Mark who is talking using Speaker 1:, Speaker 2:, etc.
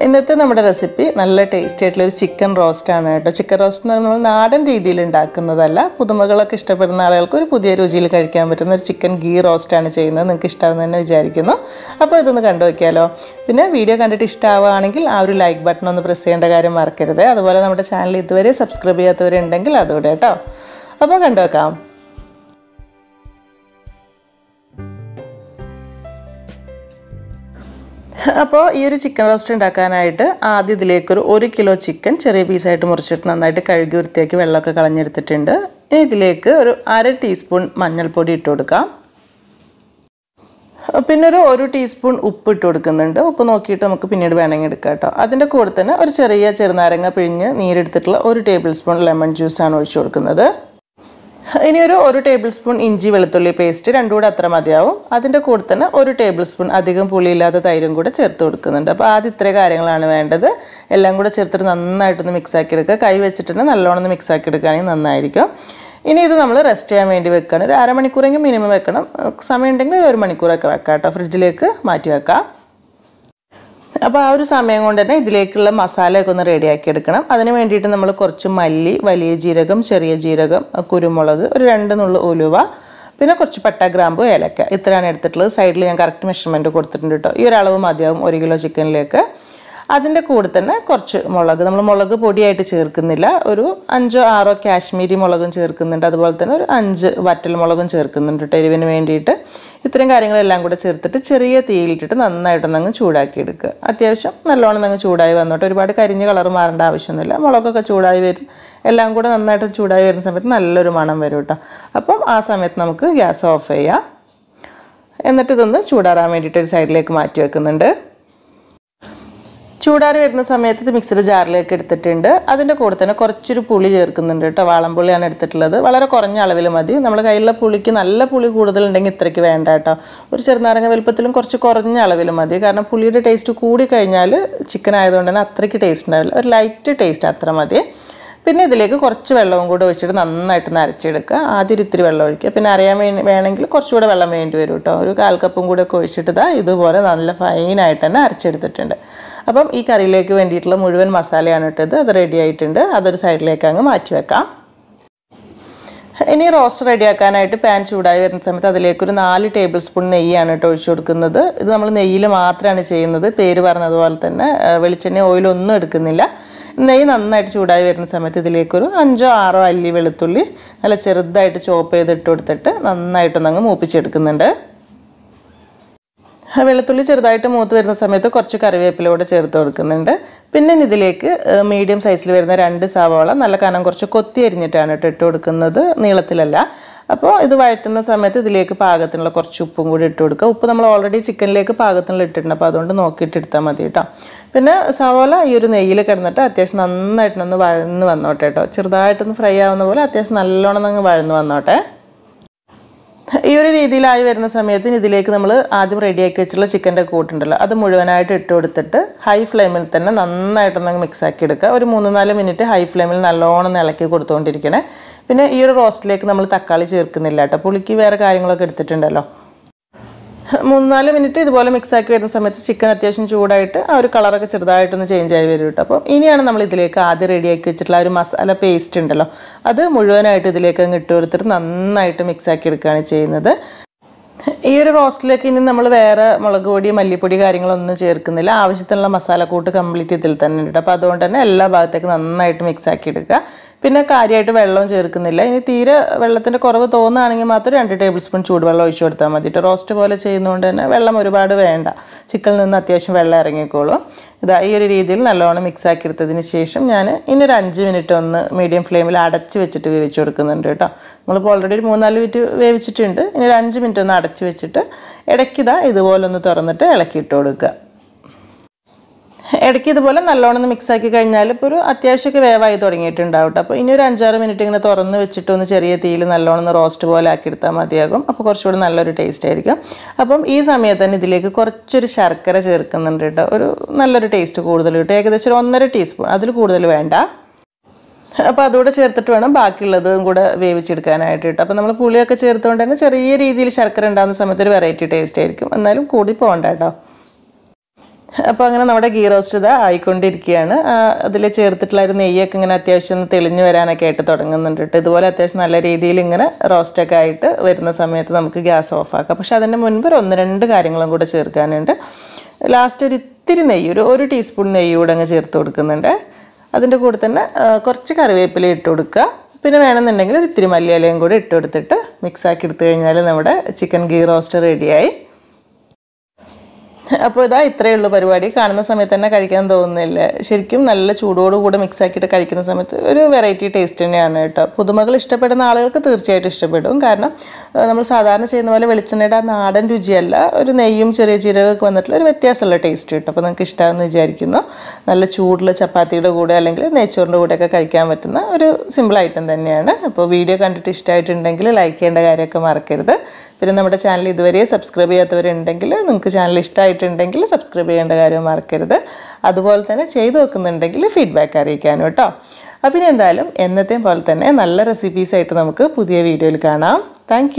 Speaker 1: ഇന്നത്തെ നമ്മുടെ റെസിപ്പി നല്ല ടേസ്റ്റി ആയിട്ടുള്ള ഒരു ചിക്കൻ റോസ്റ്റ് ആണ് കേട്ടോ. ചിക്കൻ റോസ്റ്റ് എന്ന് പറഞ്ഞാൽ നാടൻ രീതിയിൽ ഉണ്ടാക്കുന്നതല്ല, പുതുമകളൊക്കെ ഇഷ്ടപ്പെടുന്ന ആളുകൾക്ക് ഒരു പുതിയ രുചിയിൽ കഴിക്കാൻ പറ്റുന്ന ഒരു ചിക്കൻ ഗീ റോസ്റ്റ് ആണ് ചെയ്യുന്നത്. നിങ്ങൾക്ക് ഇഷ്ടമാണെന്ന് തന്നെ വിചാരിക്കുന്നു. അപ്പോൾ ഇതൊന്ന് കണ്ടു നോക്കിയാലോ. പിന്നെ വീഡിയോ കണ്ടിട്ട് ഇഷ്ടമാവുകയാണെങ്കിൽ ആ ഒരു ലൈക്ക് ബട്ടൺ ഒന്ന് പ്രസ് ചെയ്യേണ്ട കാര്യം മറക്കരുത്. അതുപോലെ നമ്മുടെ ചാനൽ ഇതുവരെ സബ്സ്ക്രൈബ് ചെയ്യാത്തവരുണ്ടെങ്കിൽ അതുകൂടെ കേട്ടോ. അപ്പോൾ കണ്ടു നോക്കാം. അപ്പോൾ ഈ ഒരു ചിക്കൻ റോസ്റ്റ് ഉണ്ടാക്കാനായിട്ട് ആദ്യം ഇതിലേക്കൊരു 1 കിലോ ചിക്കൻ ചെറിയ പീസായിട്ട് മുറിച്ചിട്ട് നന്നായിട്ട് കഴുകി വൃത്തിയാക്കി വെള്ളമൊക്കെ കളഞ്ഞെടുത്തിട്ടുണ്ട്. ഇനി ഇതിലേക്ക് ഒരു 1/2 ടീസ്പൂൺ മഞ്ഞൾപ്പൊടി ഇട്ട് കൊടുക്കാം. പിന്നെ ഒരു 1 ടീസ്പൂൺ ഉപ്പ് ഇട്ട് കൊടുക്കുന്നുണ്ട്. ഉപ്പ് നോക്കിയിട്ട് നമുക്ക് പിന്നീട് വേണമെങ്കിൽ എടുക്കാം കേട്ടോ. അതിൻ്റെ കൂടെ തന്നെ ഒരു ചെറുനാരങ്ങ പിഴിഞ്ഞ് നീരെടുത്തിട്ടുള്ള 1 ടേബിൾ സ്പൂൺ ലെമൺ ജ്യൂസാണ് ഒഴിച്ചു കൊടുക്കുന്നത്. ഇനി ഒരു 1 ടേബിൾ സ്പൂൺ ഇഞ്ചി വെളുത്തുള്ളി പേസ്റ്റ്, രണ്ടും കൂടെ അത്ര മതിയാവും. അതിൻ്റെ കൂടെ തന്നെ 1 ടേബിൾ സ്പൂൺ അധികം പുളിയില്ലാത്ത തൈരും കൂടെ ചേർത്ത് കൊടുക്കുന്നുണ്ട്. അപ്പോൾ ആദ്യം ഇത്രയും കാര്യങ്ങളാണ് വേണ്ടത്. എല്ലാം കൂടെ ചേർത്തിട്ട് നന്നായിട്ടൊന്ന് മിക്സാക്കി എടുക്കുക. കൈ വെച്ചിട്ട് നല്ലോണം മിക്സാക്കി എടുക്കുകയാണെങ്കിൽ നന്നായിരിക്കും. ഇനി ഇത് നമ്മൾ റെസ്റ്റ് ചെയ്യാൻ വേണ്ടി വെക്കണം. ഒരു അരമണിക്കൂറെങ്കിലും മിനിമം വെക്കണം. സമയം ഉണ്ടെങ്കിൽ 1 മണിക്കൂറൊക്കെ വെക്കാം കേട്ടോ. ഫ്രിഡ്ജിലേക്ക് മാറ്റി വെക്കാം. അപ്പോൾ ആ ഒരു സമയം കൊണ്ട് തന്നെ ഇതിലേക്കുള്ള മസാലയൊക്കെ ഒന്ന് റെഡിയാക്കി എടുക്കണം. അതിന് വേണ്ടിയിട്ട് നമ്മൾ കുറച്ച് മല്ലി, വലിയ ജീരകം, ചെറിയ ജീരകം, കുരുമുളക്, ഒരു 2 നുള്ളു ഉലുവ, പിന്നെ കുറച്ച് പട്ട, ഗ്രാമ്പു, ഏലക്ക, ഇത്രയാണ് എടുത്തിട്ടുള്ളത്. സൈഡിൽ ഞാൻ കറക്റ്റ് മെഷർമെൻറ്റ് കൊടുത്തിട്ടുണ്ട് കേട്ടോ. ഈ ഒരളവ് മതിയാവും 1 കിലോ ചിക്കനിലേക്ക്. അതിൻ്റെ കൂടെ തന്നെ കുറച്ച് മുളക്, നമ്മൾ മുളക് പൊടിയായിട്ട് ചേർക്കുന്നില്ല. ഒരു 5-6 കാശ്മീരി മുളകും ചേർക്കുന്നുണ്ട്. അതുപോലെ തന്നെ ഒരു 5 വറ്റൽ മുളകും ചേർക്കുന്നുണ്ട് കേട്ടോ എരിവിന് വേണ്ടിയിട്ട്. ഇത്രയും കാര്യങ്ങളെല്ലാം കൂടെ ചേർത്തിട്ട് ചെറിയ തീയിലിട്ടിട്ട് നന്നായിട്ടൊന്നങ്ങ് ചൂടാക്കി എടുക്കുക. അത്യാവശ്യം നല്ലോണം അങ്ങ് ചൂടായി വന്നോട്ടെ. ഒരുപാട് കരിഞ്ഞ് കളർ മാറേണ്ട ആവശ്യമൊന്നുമില്ല. മുളകൊക്കെ ചൂടായി വരും. എല്ലാം കൂടെ നന്നായിട്ട് ചൂടായി വരുന്ന സമയത്ത് നല്ലൊരു മണം വരും കേട്ടോ. അപ്പം ആ സമയത്ത് നമുക്ക് ഗ്യാസ് ഓഫ് ചെയ്യാം. എന്നിട്ട് ഇതൊന്ന് ചൂടാറാൻ വേണ്ടിയിട്ട് ഒരു സൈഡിലേക്ക് മാറ്റി വെക്കുന്നുണ്ട്. ചൂടാറി വരുന്ന സമയത്ത് ഇത് മിക്സിയുടെ ജാറിലേക്ക് എടുത്തിട്ടുണ്ട്. അതിൻ്റെ കൂടെ തന്നെ കുറച്ചൊരു പുളി ചേർക്കുന്നുണ്ട് കേട്ടോ. വാളംപുളിയാണ് എടുത്തിട്ടുള്ളത്. വളരെ കുറഞ്ഞ അളവിൽ മതി. നമ്മുടെ കയ്യിലുള്ള പുളിക്ക് നല്ല പുളി കൂടുതലുണ്ടെങ്കിൽ ഇത്രയ്ക്ക് വേണ്ട കേട്ടോ. ഒരു ചെറുനാരങ്ങ വലുപ്പത്തിലും കുറച്ച് കുറഞ്ഞ അളവിൽ മതി. കാരണം പുളിയുടെ ടേസ്റ്റ് കൂടി കഴിഞ്ഞാൽ ചിക്കൻ ആയതുകൊണ്ട് തന്നെ അത്രയ്ക്ക് ടേസ്റ്റ് ഉണ്ടാവില്ല. ഒരു ലൈറ്റ് ടേസ്റ്റ് അത്ര മതി. പിന്നെ ഇതിലേക്ക് കുറച്ച് വെള്ളവും കൂടെ ഒഴിച്ചിട്ട് നന്നായിട്ട് അരച്ചെടുക്കുക. ആദ്യം ഇത്തിരി വെള്ളം ഒഴിക്കുക. പിന്നെ അറിയാൻ വേണമെങ്കിൽ കുറച്ചുകൂടെ വെള്ളം വേണ്ടി വരും കേട്ടോ. ഒരു 1/4 കപ്പും കൂടെ ഒക്കെ ഒഴിച്ചിട്ട് ഇതുപോലെ നല്ല ഫൈനായിട്ട് തന്നെ അരച്ചെടുത്തിട്ടുണ്ട്. അപ്പം ഈ കറിയിലേക്ക് വേണ്ടിയിട്ടുള്ള മുഴുവൻ മസാലയാണ് ഇട്ടത്. അത് റെഡി ആയിട്ടുണ്ട്. അതൊരു സൈഡിലേക്ക് അങ്ങ് മാറ്റി വെക്കാം. ഇനി റോസ്റ്റ് റെഡിയാക്കാനായിട്ട് പാൻ ചൂടായി വരുന്ന സമയത്ത് അതിലേക്കൊരു 4 ടേബിൾ സ്പൂൺ നെയ്യാണ് കേട്ടോ ഒഴിച്ചു കൊടുക്കുന്നത്. ഇത് നമ്മൾ നെയ്യിൽ മാത്രമാണ് ചെയ്യുന്നത്. പേര് പറഞ്ഞതുപോലെ തന്നെ വെളിച്ചെണ്ണ ഓയിലൊന്നും എടുക്കുന്നില്ല. നെയ്യ് നന്നായിട്ട് ചൂടായി വരുന്ന സമയത്ത് ഇതിലേക്കൊരു 5-6 അല്ലി വെളുത്തുള്ളി നല്ല ചെറുതായിട്ട് ചോപ്പ് ചെയ്തിട്ട് കൊടുത്തിട്ട് നന്നായിട്ടൊന്നങ്ങ് മൂപ്പിച്ചെടുക്കുന്നുണ്ട്. വെളുത്തുള്ളി ചെറുതായിട്ട് മൂത്ത് വരുന്ന സമയത്ത് കുറച്ച് കറിവേപ്പില കൂടെ ചേർത്ത് കൊടുക്കുന്നുണ്ട്. പിന്നെ ഇതിലേക്ക് മീഡിയം സൈസിൽ വരുന്ന 2 സവാള നല്ല കനം കുറച്ച് കൊത്തി അരിഞ്ഞിട്ടാണ് ഇട്ട് കൊടുക്കുന്നത്, നീളത്തിലല്ല. അപ്പോൾ ഇത് വഴറ്റുന്ന സമയത്ത് ഇതിലേക്ക് പാകത്തിനുള്ള കുറച്ച് ഉപ്പും കൂടി ഇട്ട് കൊടുക്കുക. ഉപ്പ് നമ്മൾ ഓൾറെഡി ചിക്കനിലേക്ക് പാകത്തിനുള്ള ഇട്ടിട്ടുണ്ട്. അപ്പോൾ അതുകൊണ്ട് നോക്കിയിട്ട് എടുത്താൽ മതി കേട്ടോ. പിന്നെ സവാള ഈ ഒരു നെയ്യിൽ കിടന്നിട്ട് അത്യാവശ്യം നന്നായിട്ടൊന്ന് വഴന്ന് വന്നോട്ടെ കേട്ടോ. ചെറുതായിട്ടൊന്ന് ഫ്രൈ ആവുന്ന പോലെ അത്യാവശ്യം നല്ലോണം അങ്ങ് വഴന്ന് വന്നോട്ടെ. ഈ ഒരു രീതിയിലായി വരുന്ന സമയത്ത് ഇതിലേക്ക് നമ്മൾ ആദ്യം റെഡിയാക്കി വെച്ചിട്ടുള്ള ചിക്കൻ്റെ കൂട്ടുണ്ടല്ലോ അത് മുഴുവനായിട്ട് ഇട്ട് കൊടുത്തിട്ട് ഹൈ ഫ്ലെയിമിൽ തന്നെ നന്നായിട്ടൊന്ന് മിക്സാക്കി എടുക്കുക. ഒരു 3-4 മിനിറ്റ് ഹൈ ഫ്ലെയിമിൽ നല്ലോണം ഇളക്കി കൊടുത്തുകൊണ്ടിരിക്കണേ. പിന്നെ ഈ ഒരു റോസ്റ്റിലേക്ക് നമ്മൾ തക്കാളി ചേർക്കുന്നില്ല കേട്ടോ. പുളിക്ക് വേറെ കാര്യങ്ങളൊക്കെ എടുത്തിട്ടുണ്ടല്ലോ. 3-4 മിനിറ്റ് ഇതുപോലെ മിക്സാക്കി വരുന്ന സമയത്ത് ചിക്കൻ അത്യാവശ്യം ചൂടായിട്ട് ആ ഒരു കളറൊക്കെ ചെറുതായിട്ടൊന്ന് ചേഞ്ച് ആയി വരും കേട്ടോ. അപ്പോൾ ഇനിയാണ് നമ്മൾ ഇതിലേക്ക് ആദ്യം റെഡിയാക്കി വെച്ചിട്ടുള്ള ഒരു മസാല പേസ്റ്റ് ഉണ്ടല്ലോ അത് മുഴുവനായിട്ട് ഇതിലേക്ക് അങ്ങ് ഇട്ട് കൊടുത്തിട്ട് നന്നായിട്ട് മിക്സാക്കി എടുക്കുകയാണ് ചെയ്യുന്നത്. ഈ ഒരു റോസ്റ്റിലേക്ക് ഇനി നമ്മൾ വേറെ മുളക് പൊടി, മല്ലിപ്പൊടി കാര്യങ്ങളൊന്നും ചേർക്കുന്നില്ല. ആവശ്യത്തിനുള്ള മസാലക്കൂട്ട് കംപ്ലീറ്റ് ഇതിൽ തന്നെ ഉണ്ട്. അപ്പോൾ അതുകൊണ്ട് തന്നെ എല്ലാ ഭാഗത്തേക്കും നന്നായിട്ട് മിക്സാക്കി എടുക്കുക. പിന്നെ കാര്യമായിട്ട് വെള്ളം ചേർക്കുന്നില്ല. ഇനി തീരെ വെള്ളത്തിൻ്റെ കുറവ് തോന്നുകയാണെങ്കിൽ മാത്രം 2 ടേബിൾ സ്പൂൺ ചൂടുവെള്ളം ഒഴിച്ചു കൊടുത്താൽ മതി. റോസ്റ്റ് പോലെ ചെയ്യുന്നതുകൊണ്ട് തന്നെ വെള്ളം ഒരുപാട് വേണ്ട. ചിക്കനിൽ നിന്ന് അത്യാവശ്യം വെള്ളം ഇറങ്ങിക്കോളും. ഈ ഒരു രീതിയിൽ നല്ലോണം മിക്സാക്കി എടുത്തതിന് ശേഷം ഞാൻ ഇനി ഒരു 5 മിനിറ്റ് ഒന്ന് മീഡിയം ഫ്ലെയിമിൽ അടച്ച് വെച്ചിട്ട് വേവിച്ച് കൊടുക്കുന്നുണ്ട് കേട്ടോ. നമ്മളിപ്പോൾ ഓൾറെഡി ഒരു 3-4 മിനിറ്റ് വേവിച്ചിട്ടുണ്ട്. ഇനി ഒരു 5 മിനിറ്റ് ഒന്ന് അടച്ച് വെച്ചിട്ട് ഇടയ്ക്ക് ഇതുപോലെ ഒന്ന് തുറന്നിട്ട് ഇളക്കിയിട്ട് കൊടുക്കുക. ഇടയ്ക്ക് ഇതുപോലെ നല്ലോണം മിക്സാക്കി കഴിഞ്ഞാൽ ഇപ്പോൾ ഒരു അത്യാവശ്യമൊക്കെ വേവായി തുടങ്ങിയിട്ടുണ്ടാവും കേട്ടോ. അപ്പോൾ ഇനി ഒരു 5-6 മിനിറ്റ് ഇങ്ങനെ തുറന്ന് വെച്ചിട്ടൊന്ന് ചെറിയ തീയിൽ നല്ലോണം റോസ്റ്റ് പോലെ ആക്കിയെടുത്താൽ മതിയാകും. അപ്പോൾ കുറച്ചുകൂടി നല്ലൊരു ടേസ്റ്റ് ആയിരിക്കും. അപ്പം ഈ സമയത്ത് തന്നെ ഇതിലേക്ക് കുറച്ചൊരു ശർക്കര ചേർക്കുന്നുണ്ട് കേട്ടോ. ഒരു നല്ലൊരു ടേസ്റ്റ് കൂടുതൽ കിട്ടും. ഏകദേശം ഒരു 1.5 ടീസ്പൂൺ, അതിൽ കൂടുതൽ വേണ്ട. അപ്പോൾ അതുകൂടെ ചേർത്തിട്ട് വേണം ബാക്കിയുള്ളതും കൂടെ വേവിച്ചെടുക്കാനായിട്ട് കേട്ടോ. അപ്പോൾ നമ്മൾ പുളിയൊക്കെ ചേർത്തുകൊണ്ട് തന്നെ ചെറിയ രീതിയിൽ ശർക്കര ഉണ്ടാകുന്ന സമയത്ത് ഒരു വെറൈറ്റി ടേസ്റ്റ് ആയിരിക്കും. എന്നാലും കൂടി പോകണ്ട കേട്ടോ. അപ്പോൾ അങ്ങനെ നമ്മുടെ ഗീ റോസ്റ്റ് ഇതാ ആയിക്കൊണ്ടിരിക്കുകയാണ്. അതിൽ ചേർത്തിട്ടുള്ള ഒരു നെയ്യൊക്കെ ഇങ്ങനെ അത്യാവശ്യം ഒന്ന് തെളിഞ്ഞ് വരാനൊക്കെ ആയിട്ട് തുടങ്ങുന്നുണ്ട് കേട്ടോ. ഇതുപോലെ അത്യാവശ്യം നല്ല രീതിയിൽ ഇങ്ങനെ റോസ്റ്റൊക്കെ ആയിട്ട് വരുന്ന സമയത്ത് നമുക്ക് ഗ്യാസ് ഓഫാക്കാം. പക്ഷേ അതിൻ്റെ മുൻപ് ഒരു 1-2 കാര്യങ്ങളും കൂടെ ചേർക്കാനുണ്ട്. ലാസ്റ്റ് ഒരു ഇത്തിരി നെയ്യ്, ഒരു ടീസ്പൂൺ നെയ്യ് കൂടെ അങ്ങ് ചേർത്ത് കൊടുക്കുന്നുണ്ട്. അതിൻ്റെ കൂടെ തന്നെ കുറച്ച് കറിവേപ്പില ഇട്ട് കൊടുക്കുക. പിന്നെ വേണമെന്നുണ്ടെങ്കിൽ ഒരു ഇത്തിരി മല്ലിയിലയും കൂടി ഇട്ട് കൊടുത്തിട്ട് മിക്സാക്കി എടുത്തു കഴിഞ്ഞാൽ നമ്മുടെ ചിക്കൻ ഗീ റോസ്റ്റ് റെഡിയായി. അപ്പോൾ ഇതാ ഇത്രയേ ഉള്ളൂ പരിപാടി. കാണുന്ന സമയത്ത് തന്നെ കഴിക്കാൻ തോന്നുന്നില്ല. ശരിക്കും നല്ല ചൂടോടുകൂടെ മിക്സ് ആക്കിയിട്ട് കഴിക്കുന്ന സമയത്ത് ഒരു വെറൈറ്റി ടേസ്റ്റ് തന്നെയാണ് കേട്ടോ. പുതുമകൾ ഇഷ്ടപ്പെടുന്ന ആളുകൾക്ക് തീർച്ചയായിട്ടും ഇഷ്ടപ്പെടും. കാരണം നമ്മൾ സാധാരണ ചെയ്യുന്ന പോലെ വെളിച്ചെണ്ണയുടെ നാടൻ രുചിയല്ല, ഒരു നെയ്യും ചെറിയ ജീരകമൊക്കെ വന്നിട്ടുള്ള ഒരു വ്യത്യാസമുള്ള ടേസ്റ്റ് കിട്ടും. അപ്പോൾ നിങ്ങൾക്ക് ഇഷ്ടമാണെന്ന് വിചാരിക്കുന്നു. നല്ല ചൂടുള്ള ചപ്പാത്തിയുടെ കൂടെ അല്ലെങ്കിൽ നെയ്ച്ചോറിൻ്റെ കൂടെയൊക്കെ കഴിക്കാൻ പറ്റുന്ന ഒരു സിമ്പിൾ ഐറ്റം തന്നെയാണ്. അപ്പോൾ വീഡിയോ കണ്ടിട്ട് ഇഷ്ടമായിട്ടുണ്ടെങ്കിൽ ലൈക്ക് ചെയ്യേണ്ട കാര്യമൊക്കെ മറക്കരുത്. പിന്നെ നമ്മുടെ ചാനൽ ഇതുവരെ സബ്സ്ക്രൈബ് ചെയ്യാത്തവരുണ്ടെങ്കിൽ നിങ്ങൾക്ക് ചാനൽ ഇഷ്ടമായിട്ടുണ്ടെങ്കിൽ സബ്സ്ക്രൈബ് ചെയ്യേണ്ട കാര്യം മറക്കരുത്. അതുപോലെ തന്നെ ചെയ്തു വെക്കുന്നുണ്ടെങ്കിൽ ഫീഡ്ബാക്ക് അറിയിക്കാനും കേട്ടോ. അപ്പോൾ ഇനി എന്തായാലും എന്നത്തെയും പോലെ തന്നെ നല്ല റെസിപ്പീസായിട്ട് നമുക്ക് പുതിയ വീഡിയോയിൽ കാണാം. താങ്ക്